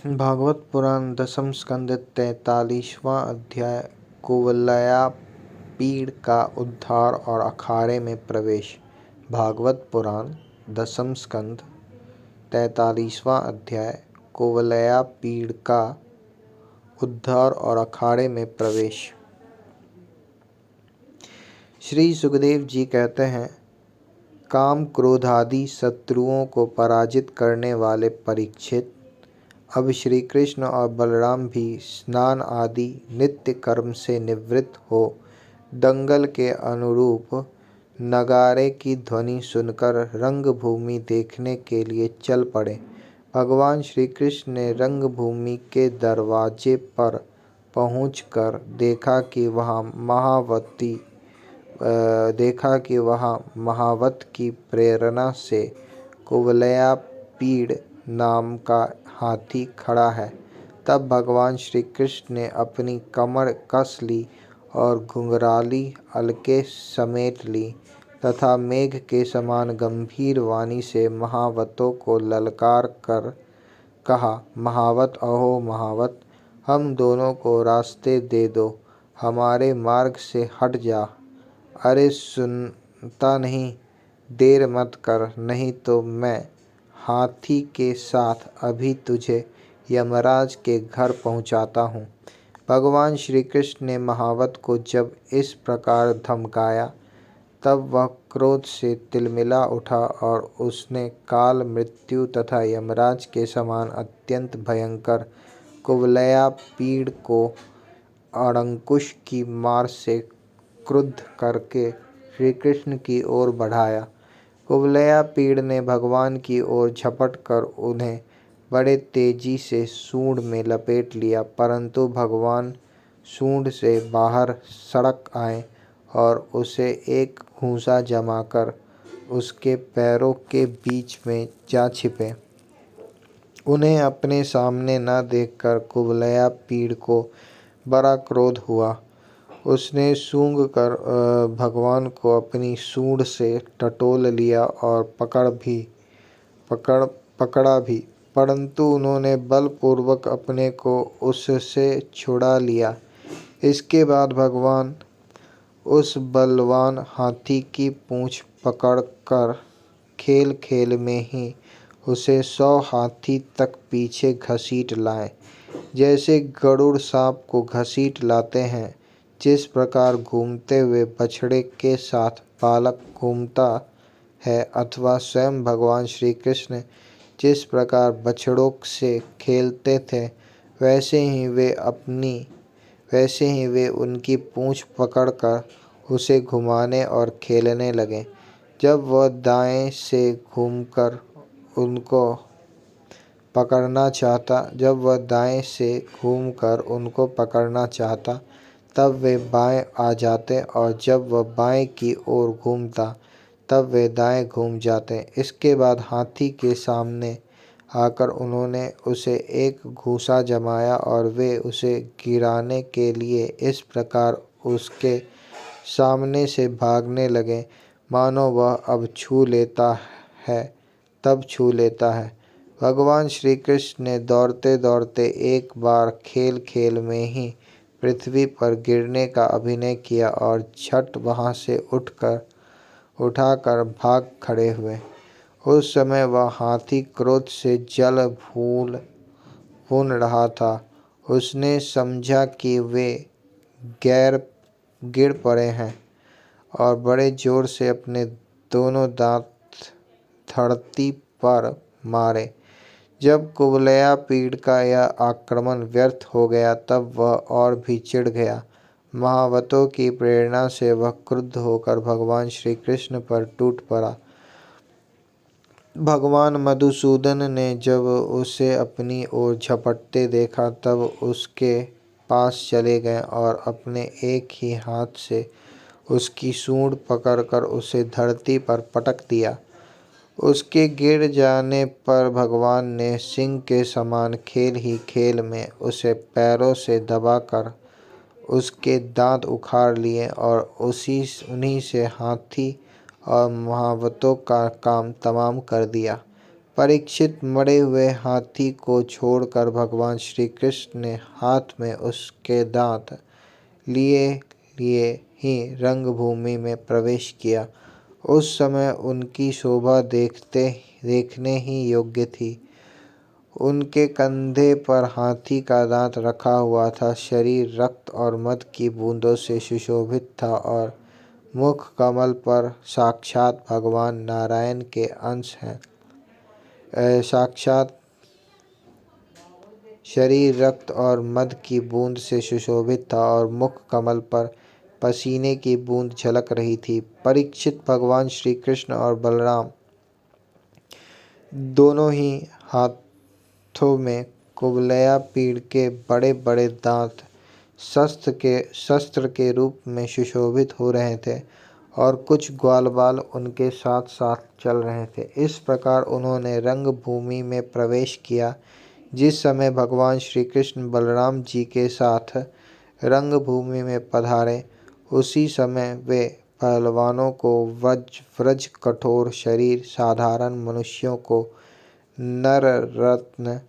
भागवत पुराण दसम स्कंद 43वां अध्याय कुवलयापीड़ का उद्धार और अखाड़े में प्रवेश। भागवत पुराण दसम स्कंद 43वां अध्याय कुवलयापीड़ का उद्धार और अखाड़े में प्रवेश। श्री सुखदेव जी कहते हैं, काम क्रोध आदि शत्रुओं को पराजित करने वाले परीक्षित, अब श्री कृष्ण और बलराम भी स्नान आदि नित्य कर्म से निवृत्त हो दंगल के अनुरूप नगारे की ध्वनि सुनकर रंगभूमि देखने के लिए चल पड़े। भगवान श्री कृष्ण ने रंगभूमि के दरवाजे पर पहुंचकर देखा कि वहाँ महावत की प्रेरणा से कुवलयापीड़ नाम का हाथी खड़ा है। तब भगवान श्री कृष्ण ने अपनी कमर कस ली और घुंघराली अलके समेट ली तथा मेघ के समान गंभीर वाणी से महावतों को ललकार कर कहा, महावत अहो महावत, हम दोनों को रास्ते दे दो, हमारे मार्ग से हट जा। अरे सुनता नहीं, देर मत कर, नहीं तो मैं हाथी के साथ अभी तुझे यमराज के घर पहुंचाता हूँ। भगवान श्री कृष्ण ने महावत को जब इस प्रकार धमकाया तब वह क्रोध से तिलमिला उठा और उसने काल, मृत्यु तथा यमराज के समान अत्यंत भयंकर कुवलयापीड़ को अड़ंकुश की मार से क्रुद्ध करके श्री कृष्ण की ओर बढ़ाया। कुवलयापीड़ ने भगवान की ओर झपट कर उन्हें बड़े तेजी से सूंड में लपेट लिया, परंतु भगवान सूंड से बाहर सड़क आए और उसे एक घूंसा जमाकर उसके पैरों के बीच में जा छिपे। उन्हें अपने सामने न देखकर कुवलयापीड़ को बड़ा क्रोध हुआ। उसने सूंघ कर भगवान को अपनी सूंड से टटोल लिया और पकड़ा भी, परंतु उन्होंने बलपूर्वक अपने को उससे छुड़ा लिया। इसके बाद भगवान उस बलवान हाथी की पूंछ पकड़कर खेल खेल में ही उसे 100 हाथी तक पीछे घसीट लाए। जैसे गरुड़ सांप को घसीट लाते हैं, जिस प्रकार घूमते हुए बछड़े के साथ बालक घूमता है, अथवा स्वयं भगवान श्री कृष्ण जिस प्रकार बछड़ों से खेलते थे, वैसे ही वे उनकी पूंछ पकड़कर उसे घुमाने और खेलने लगे। जब वह दाएं से घूमकर उनको पकड़ना चाहता तब वे बाएं आ जाते, और जब वह बाएं की ओर घूमता तब वे दाएं घूम जाते। इसके बाद हाथी के सामने आकर उन्होंने उसे एक घूंसा जमाया और वे उसे गिराने के लिए इस प्रकार उसके सामने से भागने लगे, मानो वह अब छू लेता है। भगवान श्री कृष्ण ने दौड़ते दौड़ते एक बार खेल खेल में ही पृथ्वी पर गिरने का अभिनय किया और झट वहां से उठाकर भाग खड़े हुए। उस समय वह हाथी क्रोध से जल भून रहा था। उसने समझा कि वे गिर पड़े हैं और बड़े जोर से अपने दोनों दांत धरती पर मारे। जब कुवलयापीड़ का यह आक्रमण व्यर्थ हो गया तब वह और भी चिढ़ गया। महावतों की प्रेरणा से वह क्रुद्ध होकर भगवान श्री कृष्ण पर टूट पड़ा। भगवान मधुसूदन ने जब उसे अपनी ओर झपटते देखा तब उसके पास चले गए और अपने एक ही हाथ से उसकी सूंड पकड़कर उसे धरती पर पटक दिया। उसके गिर जाने पर भगवान ने सिंह के समान खेल ही खेल में उसे पैरों से दबाकर उसके दांत उखाड़ लिए और उन्हीं से हाथी और महावतों का काम तमाम कर दिया। परीक्षित मरे हुए हाथी को छोड़कर भगवान श्री कृष्ण ने हाथ में उसके दांत लिए लिए ही रंगभूमि में प्रवेश किया। उस समय उनकी शोभा देखने ही योग्य थी। उनके कंधे पर हाथी का दांत रखा हुआ था। शरीर रक्त और मद की बूंदों से सुशोभित था और मुख कमल पर साक्षात भगवान नारायण के अंश हैं। साक्षात शरीर रक्त और मद की बूंद से सुशोभित था और मुख कमल पर पसीने की बूंद झलक रही थी। परीक्षित, भगवान श्री कृष्ण और बलराम दोनों ही हाथों में कुवलया पीड़ के बड़े बड़े दांत शस्त्र के रूप में सुशोभित हो रहे थे और कुछ ग्वाल बाल उनके साथ साथ चल रहे थे। इस प्रकार उन्होंने रंगभूमि में प्रवेश किया। जिस समय भगवान श्री कृष्ण बलराम जी के साथ रंगभूमि में पधारे, उसी समय वे पहलवानों को व्रज कठोर शरीर, साधारण मनुष्यों को नर रत्न,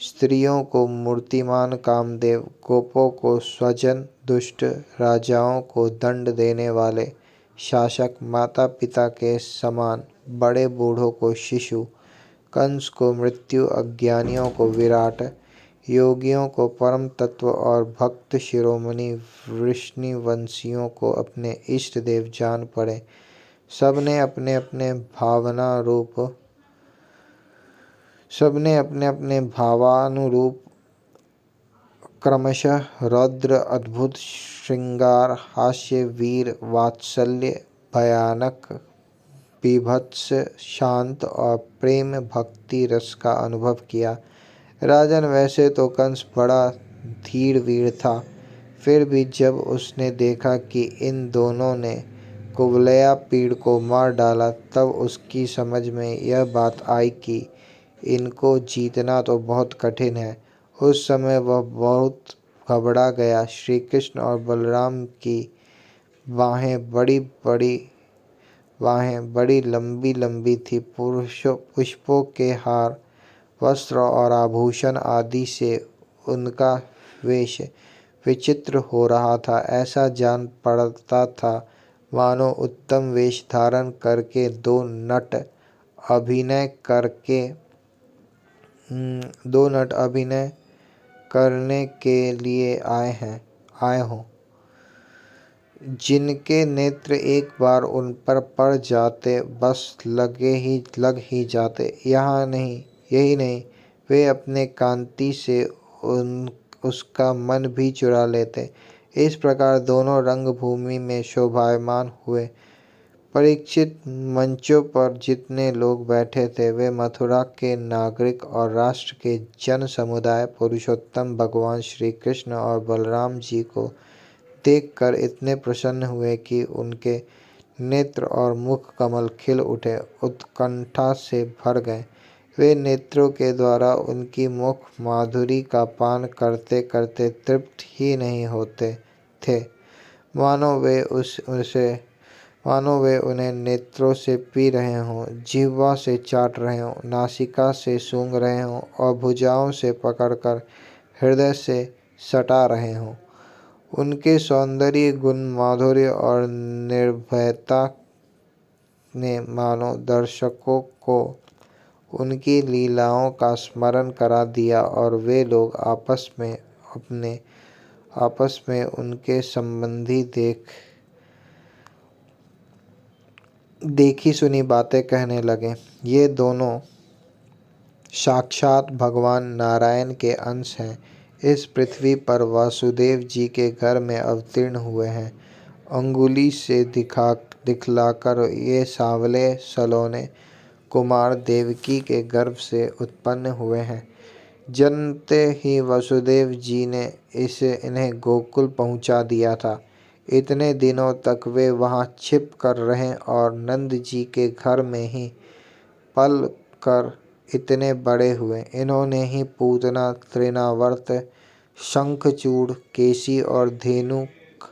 स्त्रियों को मूर्तिमान कामदेव, गोपों को स्वजन, दुष्ट राजाओं को दंड देने वाले शासक, माता पिता के समान बड़े बूढ़ों को शिशु, कंस को मृत्यु, अज्ञानियों को विराट, योगियों को परम तत्व और भक्त शिरोमणि वृष्णिवंशियों को अपने इष्ट देव जान पड़े। सबने अपने अपने भावानुरूप क्रमशः रौद्र, अद्भुत, श्रृंगार, हास्य, वीर, वात्सल्य, भयानक, बीभत्स, शांत और प्रेम भक्ति रस का अनुभव किया। राजन, वैसे तो कंस बड़ा धीर वीर था, फिर भी जब उसने देखा कि इन दोनों ने कुवलया पीड़ को मार डाला, तब उसकी समझ में यह बात आई कि इनको जीतना तो बहुत कठिन है। उस समय वह बहुत घबरा गया। श्री कृष्ण और बलराम की बाहें बड़ी लंबी लंबी थी। पुष्पों के हार, वस्त्र और आभूषण आदि से उनका वेश विचित्र हो रहा था। ऐसा जान पड़ता था मानो उत्तम वेश धारण करके दो नट अभिनय करने के लिए आए हों। जिनके नेत्र एक बार उन पर पड़ जाते बस लग ही जाते। यही नहीं, वे अपने कांति से उसका मन भी चुरा लेते। इस प्रकार दोनों रंगभूमि में शोभायमान हुए। परीक्षित, मंचों पर जितने लोग बैठे थे वे मथुरा के नागरिक और राष्ट्र के जन समुदाय पुरुषोत्तम भगवान श्री कृष्ण और बलराम जी को देखकर इतने प्रसन्न हुए कि उनके नेत्र और मुख कमल खिल उठे, उत्कंठा से भर गए। वे नेत्रों के द्वारा उनकी मुख माधुरी का पान करते करते तृप्त ही नहीं होते थे, मानो वे उन्हें नेत्रों से पी रहे हों, जिह्वा से चाट रहे हों, नासिका से सूंघ रहे हों और भुजाओं से पकड़कर हृदय से सटा रहे हों। उनके सौंदर्य, गुण, माधुर्य और निर्भयता ने मानो दर्शकों को उनकी लीलाओं का स्मरण करा दिया और वे लोग आपस में उनके संबंधी देखी सुनी बातें कहने लगे। ये दोनों साक्षात भगवान नारायण के अंश हैं। इस पृथ्वी पर वासुदेव जी के घर में अवतीर्ण हुए हैं। अंगुली से दिखलाकर ये सांवले सलोने कुमार देवकी के गर्भ से उत्पन्न हुए हैं। जन्मते ही वसुदेव जी ने इन्हें गोकुल पहुंचा दिया था। इतने दिनों तक वे वहां छिप कर रहे और नंद जी के घर में ही पल कर इतने बड़े हुए। इन्होंने ही पूतना, तृणावर्त, शंखचूड़, केसी और धेनुक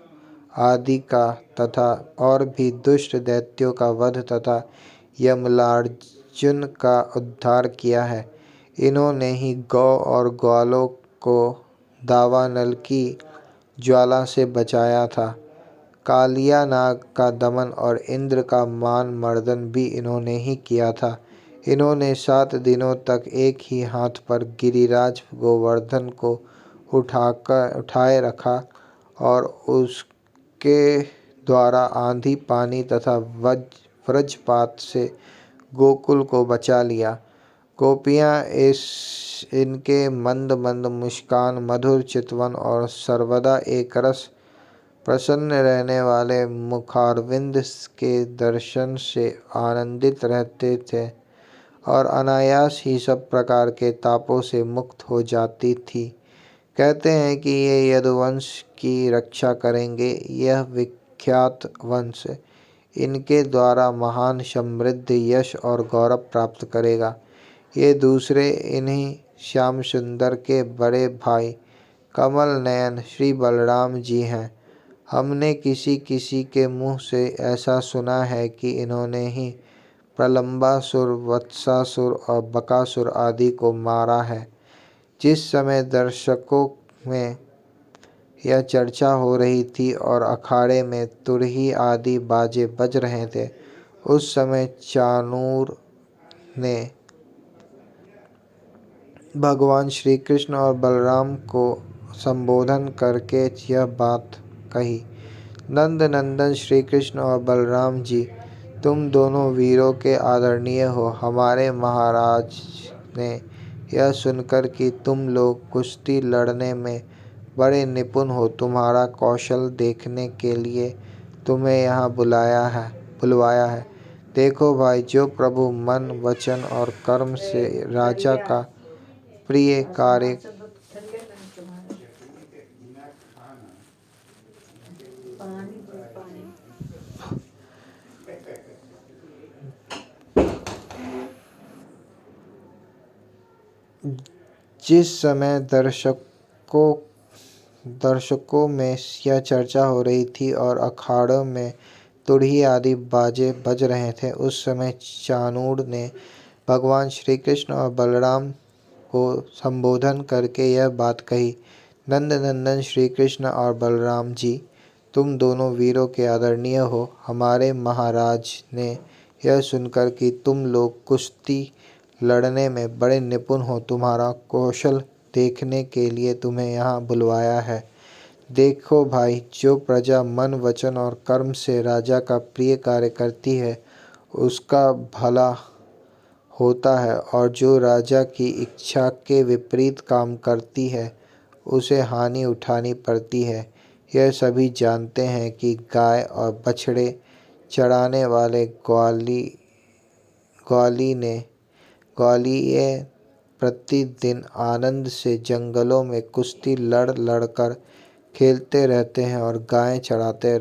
आदि का तथा और भी दुष्ट दैत्यों का वध तथा यमराज अर्जुन का उद्धार किया है। इन्होंने ही गौ और ग्वालों को दावानल की ज्वाला से बचाया था। कालिया नाग का दमन और इंद्र का मान मर्दन भी इन्होंने ही किया था। इन्होंने 7 दिनों तक एक ही हाथ पर गिरिराज गोवर्धन को उठाए रखा और उसके द्वारा आंधी, पानी तथा वज्रपात से गोकुल को बचा लिया। गोपियाँ इनके मंद मंद मुस्कान, मधुर चितवन और सर्वदा एक रस प्रसन्न रहने वाले मुखारविंद के दर्शन से आनंदित रहते थे और अनायास ही सब प्रकार के तापों से मुक्त हो जाती थी। कहते हैं कि ये यदुवंश की रक्षा करेंगे। यह विख्यात वंश इनके द्वारा महान समृद्ध यश और गौरव प्राप्त करेगा। ये दूसरे इन्हीं श्याम सुंदर के बड़े भाई कमल नयन श्री बलराम जी हैं। हमने किसी किसी के मुँह से ऐसा सुना है कि इन्होंने ही प्रलंबासुर, वत्सासुर और बकासुर आदि को मारा है। जिस समय दर्शकों में यह चर्चा हो रही थी और अखाड़े में तुरही आदि बाजे बज रहे थे, उस समय चाणूर ने भगवान श्री कृष्ण और बलराम को संबोधन करके यह बात कही। नंद नंदन श्री कृष्ण और बलराम जी, तुम दोनों वीरों के आदरणीय हो। हमारे महाराज ने यह सुनकर कि तुम लोग कुश्ती लड़ने में बड़े निपुण हो, तुम्हारा कौशल देखने के लिए तुम्हें यहाँ बुलवाया है। देखो भाई, जो प्रभु मन, वचन और कर्म से राजा का प्रिय कार्य जिस समय दर्शकों में यह चर्चा हो रही थी और अखाड़ों में तुरही आदि बाजे बज रहे थे, उस समय चाणूर ने भगवान श्री कृष्ण और बलराम को संबोधन करके यह बात कही। नंद नंदन श्री कृष्ण और बलराम जी, तुम दोनों वीरों के आदरणीय हो। हमारे महाराज ने यह सुनकर कि तुम लोग कुश्ती लड़ने में बड़े निपुण हो, तुम्हारा कौशल देखने के लिए तुम्हें यहाँ बुलवाया है। देखो भाई, जो प्रजा मन, वचन और कर्म से राजा का प्रिय कार्य करती है, उसका भला होता है, और जो राजा की इच्छा के विपरीत काम करती है, उसे हानि उठानी पड़ती है। यह सभी जानते हैं कि गाय और बछड़े चराने वाले ग्वालिये प्रतिदिन आनंद से जंगलों में कुश्ती लड़कर खेलते रहते हैं और गायें चराते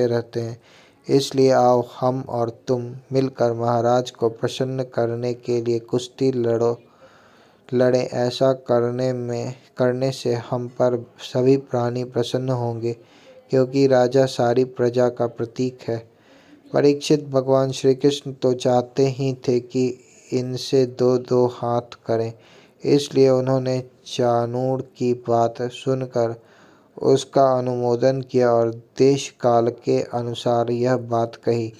रहते हैं। इसलिए आओ, हम और तुम मिलकर महाराज को प्रसन्न करने के लिए कुश्ती लड़ें। ऐसा करने से हम पर सभी प्राणी प्रसन्न होंगे, क्योंकि राजा सारी प्रजा का प्रतीक है। परीक्षित, भगवान श्री कृष्ण तो चाहते ही थे कि इनसे दो हाथ करें, इसलिए उन्होंने चाणूर की बात सुनकर उसका अनुमोदन किया और देश काल के अनुसार यह बात कही।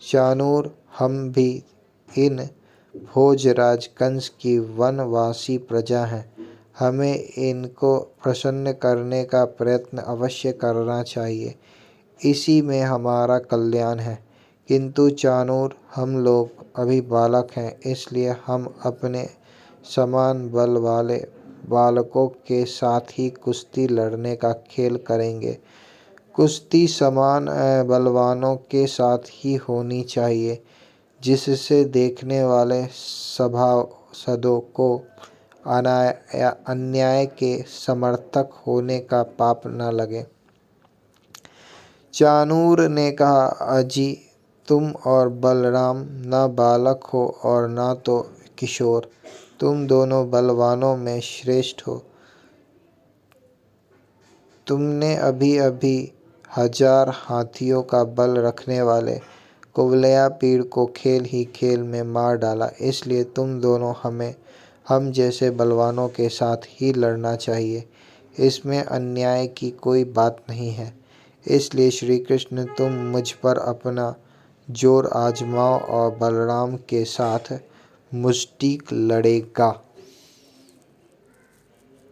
चाणूर, हम भी इन भोजराज कंस की वनवासी प्रजा हैं। हमें इनको प्रसन्न करने का प्रयत्न अवश्य करना चाहिए, इसी में हमारा कल्याण है। किंतु चाणूर, हम लोग अभी बालक हैं, इसलिए हम अपने समान बल वाले बालकों के साथ ही कुश्ती लड़ने का खेल करेंगे। कुश्ती समान बलवानों के साथ ही होनी चाहिए, जिससे देखने वाले सभासदों को अन्याय के समर्थक होने का पाप न लगे। चाणूर ने कहा, अजी, तुम और बलराम न बालक हो और न तो किशोर, तुम दोनों बलवानों में श्रेष्ठ हो। तुमने अभी अभी 1000 हाथियों का बल रखने वाले कुवलया पीड़ को खेल ही खेल में मार डाला, इसलिए तुम दोनों हम जैसे बलवानों के साथ ही लड़ना चाहिए। इसमें अन्याय की कोई बात नहीं है। इसलिए श्री कृष्ण, तुम मुझ पर अपना जोर आजमाओ और बलराम के साथ मुष्टिक लड़ेगा।